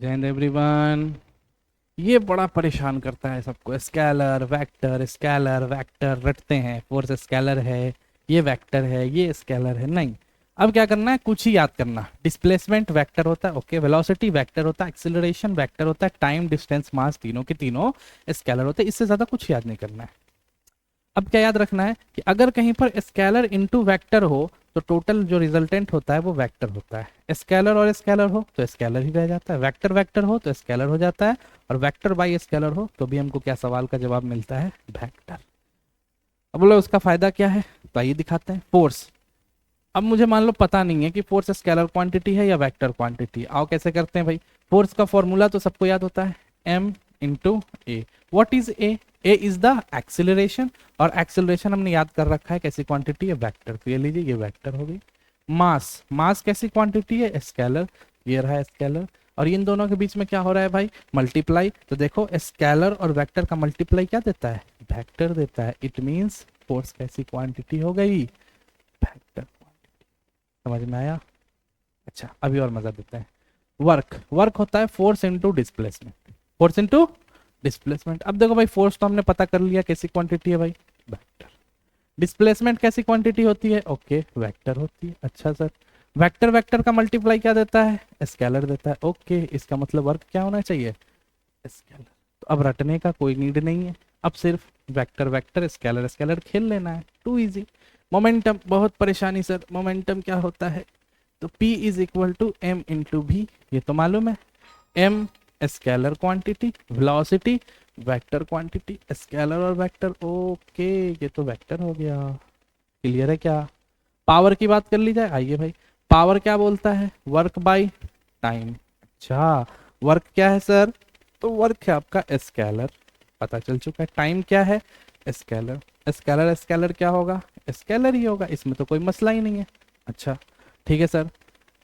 जय हिंद एवरीवन। ये बड़ा परेशान करता है सबको, स्केलर वेक्टर रटते हैं। फोर्स स्केलर है, ये वेक्टर है, ये स्केलर है। नहीं, अब क्या करना है, कुछ ही याद करना। डिस्प्लेसमेंट वेक्टर होता है, ओके। वेलोसिटी वेक्टर होता है, एक्सीलरेशन वेक्टर होता है, टाइम डिस्टेंस मास तीनों के तीनों स्केलर होते हैं। इससे ज्यादा कुछ याद नहीं करना है। अब क्या याद रखना है कि अगर कहीं पर स्केलर इनटू वेक्टर हो तो टोटल जो रिजल्टेंट होता है वो वेक्टर होता है। स्केलर और स्केलर हो तो स्केलर ही रह जाता है, वेक्टर वेक्टर हो तो स्केलर हो जाता है, और वेक्टर बाई स्केलर हो तो भी हमको क्या सवाल का जवाब मिलता है, वेक्टर। अब बोलो उसका फायदा क्या है, तो आइए दिखाते हैं। फोर्स, अब मुझे मान लो पता नहीं है कि फोर्स स्केलर क्वांटिटी है या वेक्टर क्वांटिटी। आओ कैसे करते हैं भाई। फोर्स का फॉर्मूला तो सबको याद होता है, m into A. What is a? A is the acceleration, और एक्सिलरेशन हमने याद कर रखा है कैसी क्वांटिटी है, वेक्टर। तो ये लीजिए, ये वेक्टर हो गई। मास, मास कैसी क्वांटिटी है, स्केलर। ये रहा स्केलर, और इन दोनों के बीच में क्या हो रहा है भाई, मल्टीप्लाई। तो देखो स्केलर और वेक्टर का मल्टीप्लाई क्या देता है, वेक्टर देता है। इट मीन्स फोर्स कैसी क्वांटिटी हो गई, वेक्टर। समझ में आया? अच्छा, अभी और मजा देते हैं। वर्क, वर्क होता है force into displacement, force into displacement. अब देखो भाई, फोर्स तो हमने पता कर लिया कैसी क्वांटिटी है भाई, वेक्टर। डिस्प्लेसमेंट कैसी क्वांटिटी होती है, ओके, वेक्टर होती है। अच्छा सर, वेक्टर वेक्टर का मल्टीप्लाई क्या देता है, स्केलर देता है। ओके, इसका मतलब वर्क क्या होना चाहिए, स्केलर। तो अब रटने का कोई नीड नहीं है, अब सिर्फ वेक्टर वेक्टर स्केलर स्केलर खेल लेना है, टू इजी। मोमेंटम, बहुत परेशानी सर, मोमेंटम क्या होता है, तो P is equal to m into v, ये तो मालूम है। m scalar quantity, velocity vector quantity, scalar और वेक्टर। ओके, ये तो वेक्टर हो गया। क्लियर है क्या? पावर की बात कर ली जाए, आइए भाई। पावर क्या बोलता है, वर्क बाय टाइम। अच्छा, वर्क क्या है सर, तो वर्क है आपका स्केलर, पता चल चुका है। टाइम क्या है, स्केलर। स्केलर स्केलर क्या होगा, स्केलर ही होगा, इसमें तो कोई मसला ही नहीं है। अच्छा ठीक है सर,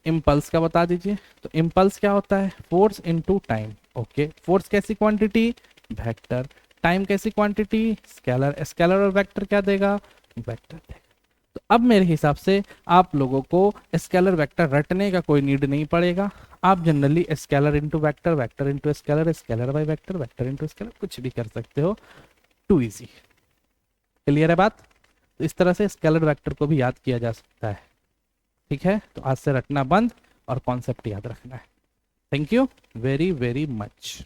इम्पल्स का बता दीजिए। तो इम्पल्स क्या होता है, force into time. Okay, force कैसी क्वांटिटी, वेक्टर। टाइम कैसी क्वांटिटी, स्केलर। स्केलर और वेक्टर क्या देगा, वेक्टर देगा। तो अब मेरे हिसाब से आप लोगों को स्केलर वेक्टर रटने का कोई नीड नहीं पड़ेगा। आप generally scalar into vector, vector into scalar, scalar by vector, vector into scalar, कुछ भी कर सकते हो। To easy. क्लियर है बात? तो इस तरह से स्केलर वेक्टर को भी याद किया जा सकता है। ठीक है, तो आज से रटना बंद और कॉन्सेप्ट याद रखना है। Thank you very very much.